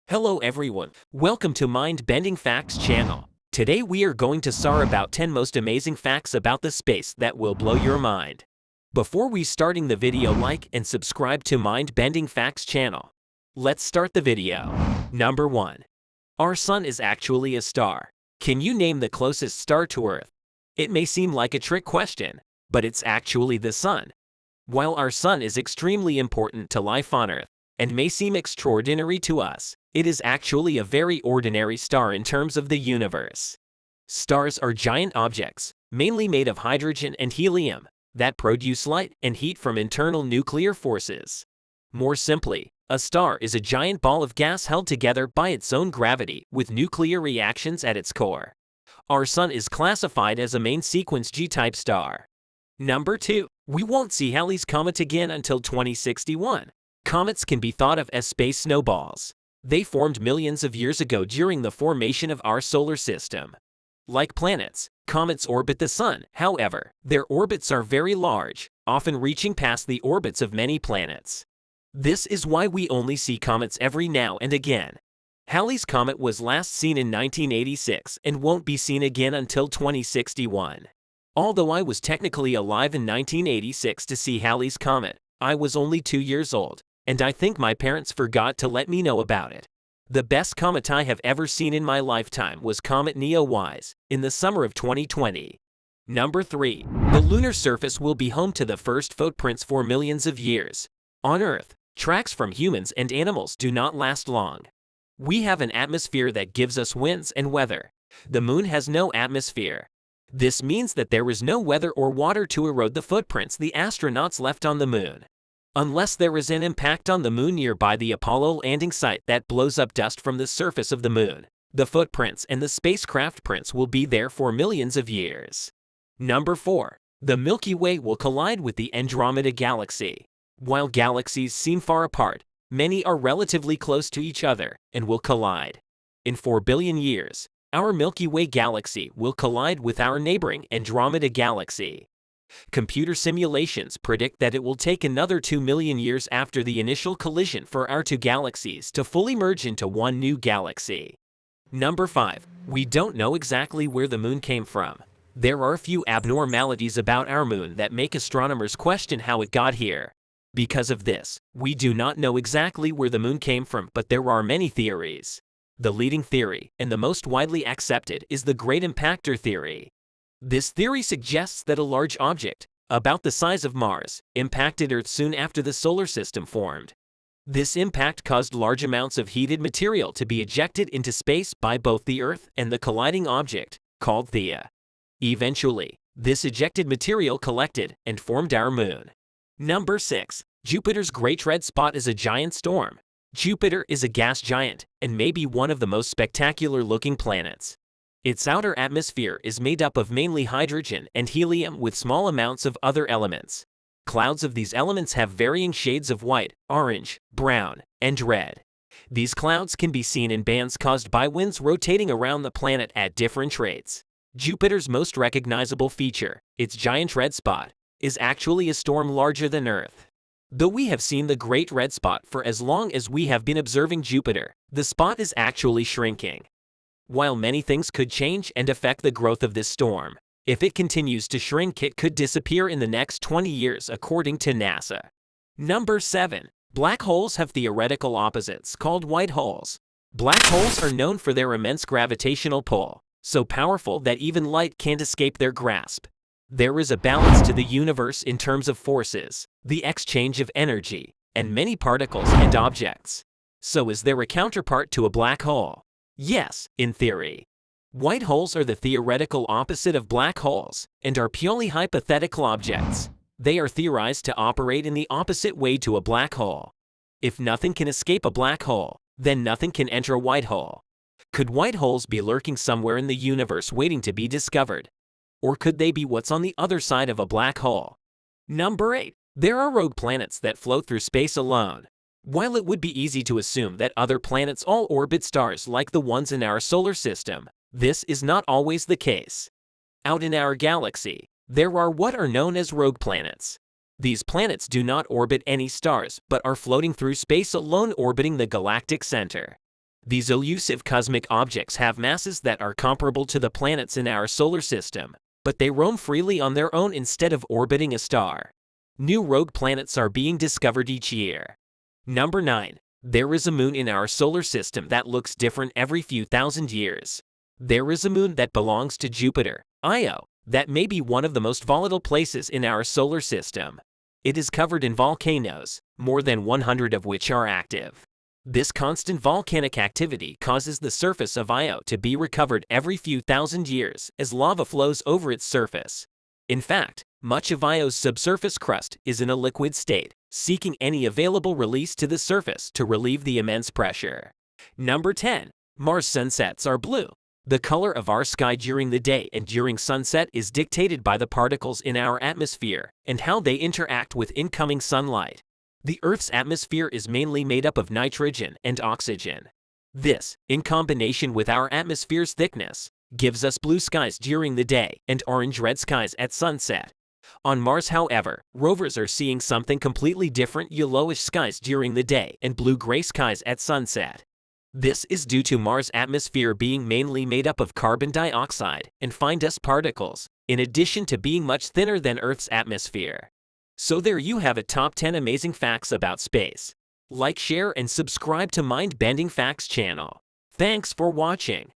Hello everyone, welcome to Mind-Bending Facts channel. Today we are going to share about 10 most amazing facts about the space that will blow your mind. Before we starting the video, like and subscribe to Mind-Bending Facts channel. Let's start the video. Number 1. Our sun is actually a star. Can you name the closest star to Earth? It may seem like a trick question, but it's actually the sun. While our sun is extremely important to life on Earth, and may seem extraordinary to us, it is actually a very ordinary star in terms of the universe. Stars are giant objects, mainly made of hydrogen and helium, that produce light and heat from internal nuclear forces. More simply, a star is a giant ball of gas held together by its own gravity with nuclear reactions at its core. Our sun is classified as a main sequence G-type star. Number 2. We won't see Halleys Comet again until 2061. Comets can be thought of as space snowballs. They formed millions of years ago during the formation of our solar system. Like planets, comets orbit the sun. However, their orbits are very large, often reaching past the orbits of many planets. This is why we only see comets every now and again. Halleys Comet was last seen in 1986 and won't be seen again until 2061. Although I was technically alive in 1986 to see Halleys Comet, I was only 2 years old, and I think my parents forgot to let me know about it. The best comet I have ever seen in my lifetime was Comet Neowise in the summer of 2020. Number 3. The lunar surface will be home to the first footprints for millions of years. On Earth, tracks from humans and animals do not last long. We have an atmosphere that gives us winds and weather. The moon has no atmosphere. This means that there is no weather or water to erode the footprints the astronauts left on the moon. Unless there is an impact on the moon nearby the Apollo landing site that blows up dust from the surface of the moon, the footprints and the spacecraft prints will be there for millions of years. Number 4. The Milky Way will collide with the Andromeda galaxy. While galaxies seem far apart, many are relatively close to each other and will collide. In 4 billion years, our Milky Way galaxy will collide with our neighboring Andromeda galaxy. Computer simulations predict that it will take another 2 million years after the initial collision for our two galaxies to fully merge into one new galaxy. Number 5. We don't know exactly where the moon came from. There are a few abnormalities about our moon that make astronomers question how it got here. Because of this, we do not know exactly where the moon came from, but there are many theories. The leading theory, and the most widely accepted, is the Great Impactor theory. This theory suggests that a large object, about the size of Mars, impacted Earth soon after the solar system formed. This impact caused large amounts of heated material to be ejected into space by both the Earth and the colliding object, called Theia. Eventually, this ejected material collected and formed our moon. Number 6. Jupiter's Great Red Spot is a giant storm. Jupiter is a gas giant and may be one of the most spectacular-looking planets. Its outer atmosphere is made up of mainly hydrogen and helium with small amounts of other elements. Clouds of these elements have varying shades of white, orange, brown, and red. These clouds can be seen in bands caused by winds rotating around the planet at different rates. Jupiter's most recognizable feature, its giant red spot, is actually a storm larger than Earth. Though we have seen the Great Red Spot for as long as we have been observing Jupiter, the spot is actually shrinking. While many things could change and affect the growth of this storm, if it continues to shrink, it could disappear in the next 20 years according to NASA. Number 7. Black holes have theoretical opposites called white holes. Black holes are known for their immense gravitational pull, so powerful that even light can't escape their grasp. There is a balance to the universe in terms of forces, the exchange of energy, and many particles and objects. So is there a counterpart to a black hole? Yes, in theory. White holes are the theoretical opposite of black holes and are purely hypothetical objects. They are theorized to operate in the opposite way to a black hole. If nothing can escape a black hole, then nothing can enter a white hole. Could white holes be lurking somewhere in the universe waiting to be discovered? Or could they be what's on the other side of a black hole? Number 8. There are rogue planets that float through space alone. While it would be easy to assume that other planets all orbit stars like the ones in our solar system, this is not always the case. Out in our galaxy, there are what are known as rogue planets. These planets do not orbit any stars but are floating through space alone, orbiting the galactic center. These elusive cosmic objects have masses that are comparable to the planets in our solar system, but they roam freely on their own instead of orbiting a star. New rogue planets are being discovered each year. Number 9. There is a moon in our solar system that looks different every few thousand years. There is a moon that belongs to Jupiter, Io, that may be one of the most volatile places in our solar system. It is covered in volcanoes, more than 100 of which are active. This constant volcanic activity causes the surface of Io to be recovered every few thousand years as lava flows over its surface. In fact, much of Io's subsurface crust is in a liquid state, seeking any available release to the surface to relieve the immense pressure. Number 10. Mars sunsets are blue. The color of our sky during the day and during sunset is dictated by the particles in our atmosphere and how they interact with incoming sunlight. The Earth's atmosphere is mainly made up of nitrogen and oxygen. This, in combination with our atmosphere's thickness, gives us blue skies during the day and orange-red skies at sunset. On Mars, however, rovers are seeing something completely different: yellowish skies during the day and blue-gray skies at sunset. This is due to Mars' atmosphere being mainly made up of carbon dioxide and fine dust particles, in addition to being much thinner than Earth's atmosphere. So there you have it, top 10 amazing facts about space. Like, share, and subscribe to Mind Bending Facts channel. Thanks for watching.